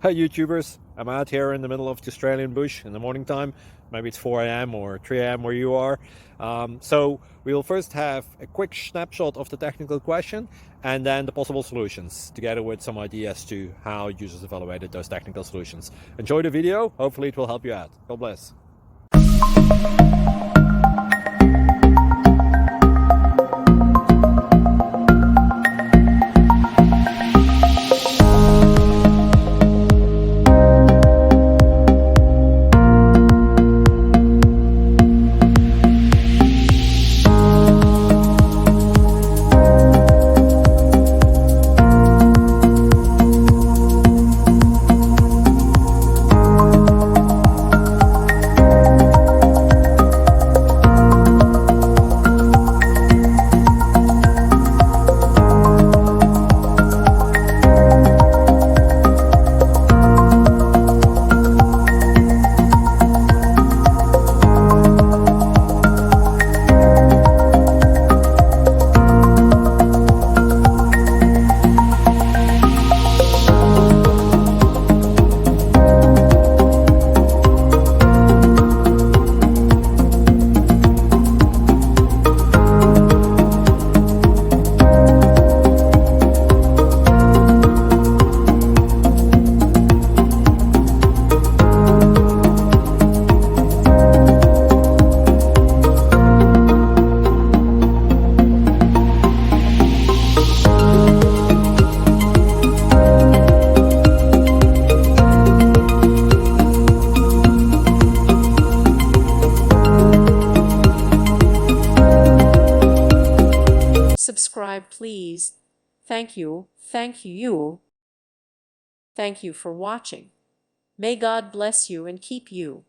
Hi YouTubers, I'm out here in the middle of the Australian bush in the morning time. Maybe it's 4 a.m. or 3 a.m. where you are. So we will first have a quick snapshot of the technical question and then the possible solutions, together with some ideas to how users evaluated those technical solutions. Enjoy the video, hopefully it will help you out. God bless. Subscribe, please. Thank you. Thank you. Thank you for watching. May God bless you and keep you.